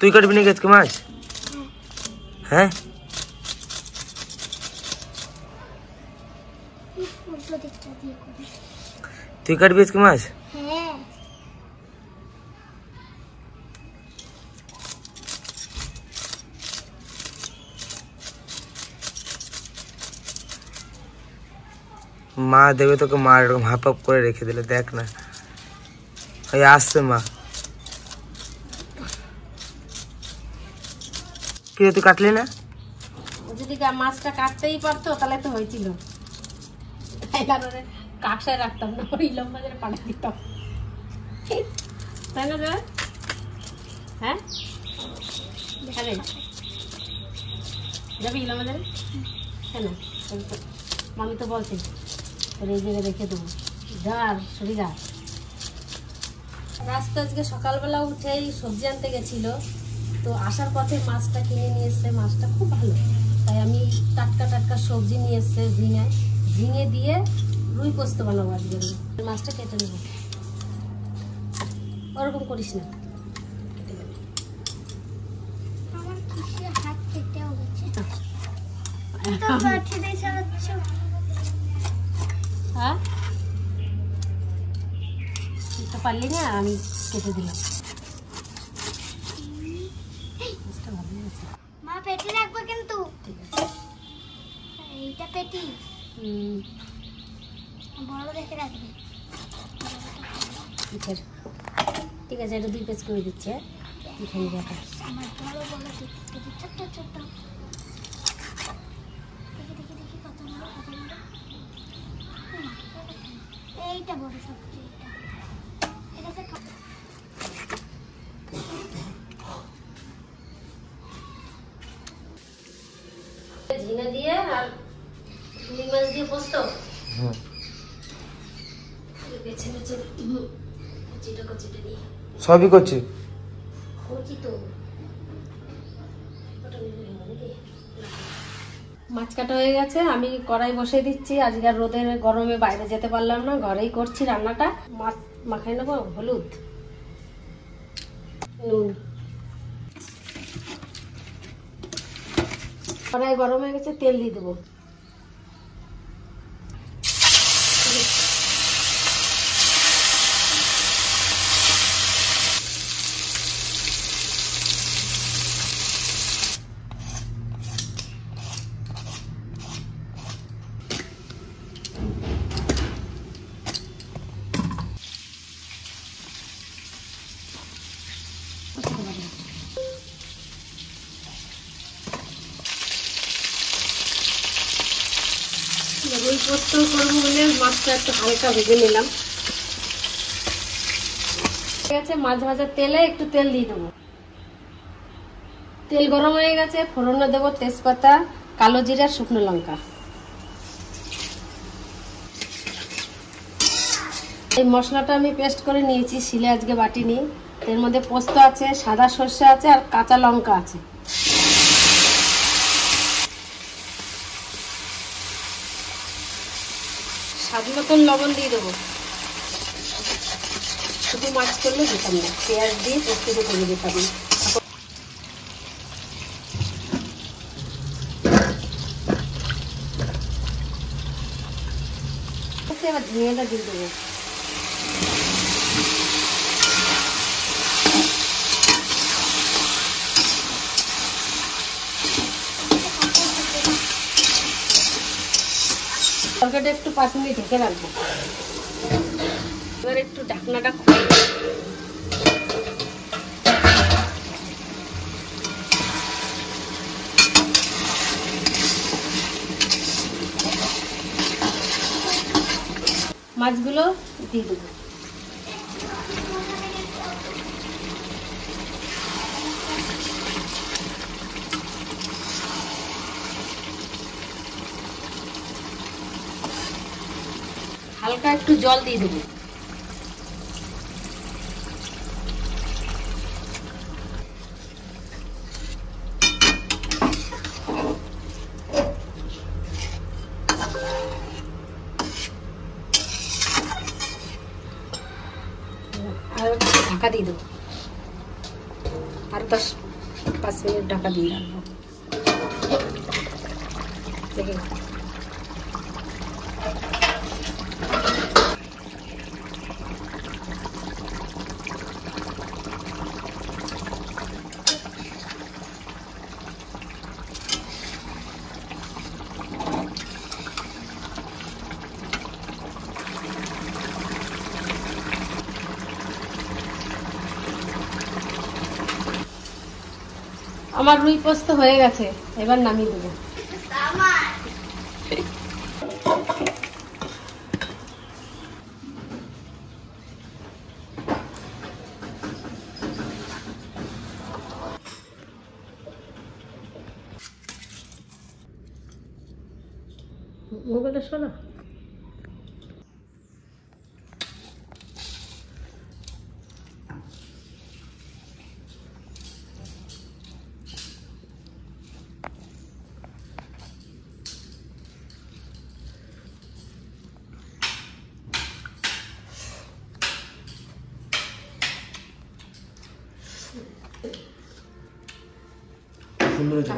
তুই কাটবি নাকি আজকে মাছ? হ্যাঁ তুই কাটবি আজকে মাছ? মা দেবে তোকে, মা এরকম হাফ হাফ করে রেখে দিলে, দেখ না ওই আসছে মা। কি তুই কাটলি না? যদি মাছটা কাটতেই পারতো তাহলে তো হয়েছিল, কাকসায় রাখতাম না, ওই ইলম বাজারে পাঠিয়ে দিতাম, তাই না? হ্যাঁ যাবি ইলম বাজারে? হ্যাঁ না, মামি তো বলছে তোর এই জায়গায় রেখে দেবো, যার শরীর। রাস্তা আজকে সকালবেলা উঠেই সবজি আনতে গেছিল, তো আসার পথে মাছটা কিনে নিয়ে এসছে, মাছটা খুব ভালো, তাই আমি টাটকা টাটকা সবজি নিয়ে এসছে, ঝিঙে দিয়ে রুই পোস্ত বানাবো আজকে। মাছটা কেটে নেব, ওরকম করিস না, হ্যাঁ পারলি না, আমি কেটে দিলাম। মা পেটে রাখবো কিন্তু, এইটা পেটি বড় দেখে রাখবে। ঠিক আছে, এটা 2 পিস করে দিচ্ছে। আমার বড় বড় ছোট ছোট দেখি কত বড়, এইটা বড় সবচেয়ে। ঝিঙে দিয়ে আর রুই মাছ দিয়ে পোস্ত, সবই করছি তো। মাছ কাটা হয়ে গেছে, আমি কড়াই বসিয়ে দিচ্ছি। আজকে রোদের গরমে বাইরে যেতে পারলাম না, ঘরেই করছি রান্নাটা। মাছ মাখাই নেবো, হলুদ, নুন। কড়াই গরম হয়ে গেছে, তেল দিয়ে দেবো। রুই পোস্ত করবো বলে মাছটা একটু হালকা ভেজে নিলাম। ঠিক আছে, মাছ ভাজার তেলে একটু তেল দিয়ে দেবো। তেল গরম হয়ে গেছে, ফোড়নে দেবো তেজপাতা, কালো জিরা, শুকনো লঙ্কা। এই মশলাটা আমি পেস্ট করে নিয়েছি, শিলে আজকে বাটিনি। এর মধ্যে পোস্ত আছে, সাদা সর্ষে আছে, আর কাঁচা লঙ্কা আছে। স্বাদ মতন লবণ দিয়ে দেবো, শুধু মাছ করলে দিতাম না, পেঁয়াজ দিয়ে পোস্ত করে দিতাম না। এবার ঝিঙেটা দিয়ে দেবো। তরকারিটা একটু 5 মিনিট ঢেকে রাখবো। এবার একটু ঢাকনাটা খুলে মাছগুলো দিয়ে দেবো। হালকা একটু জল দিয়ে দেবো। আর ঢাকা দিয়ে দেবো, আর 10 5 মিনিট ঢাকা দিয়ে রাখবো। দেখে আমার রুই পোস্ত হয়ে গেছে, এবার নামিয়ে দেবো। মোবাইলটা শোনা সুন্দর হয়েছে।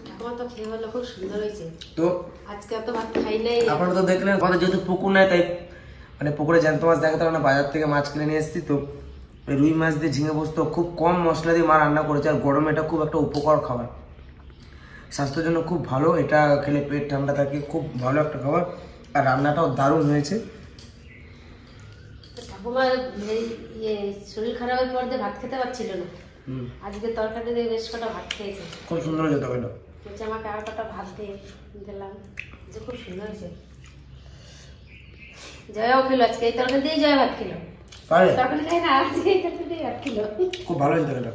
ঠাকুমা তো খেয়ে বললো খুব সুন্দর হয়েছে। তো আজকে অত ভাত খাই নাই। আপনারা তো দেখলেন, আমাদের যেহেতু পুকুর নেই তাই মানে পুকুরে জ্যান্ত মাছ দেখাতে পারে না, বাজার থেকে মাছ কিনে নিয়ে এসেছি। তো এই রুই মাছ দিয়ে ঝিঙে পোস্ত খুব কম মশলা দিয়ে মা রান্না করেছে, আর গরমে এটা খুব একটা উপকার খাবার, স্বাস্থ্যের জন্য খুব ভালো। এটা খেলে পেট ঠান্ডা থাকে, খুব ভালো একটা খাবার, আর রান্নাটাও দারুণ হয়েছে। ঠাকুমার শরীর খারাপের পর দিয়ে ভাত খেতে পারছিল না, আজকে তরকারি দিয়ে বেশ কটা ভাত খেয়েছে। খুব সুন্দর হয়েছে তরকারিটা। বলছে আমাকে আর কটা ভাত দিয়ে দিলাম, যে খুব সুন্দর হয়েছে। জয়াও খেলো আজকে এই তরকারি দিয়ে, জয়া ভাত খেলো। তরকারি খাই না, আজকে এই তরকারি দিয়ে ভাত খেলো। খুব ভালো হয়েছে তরকারিটা।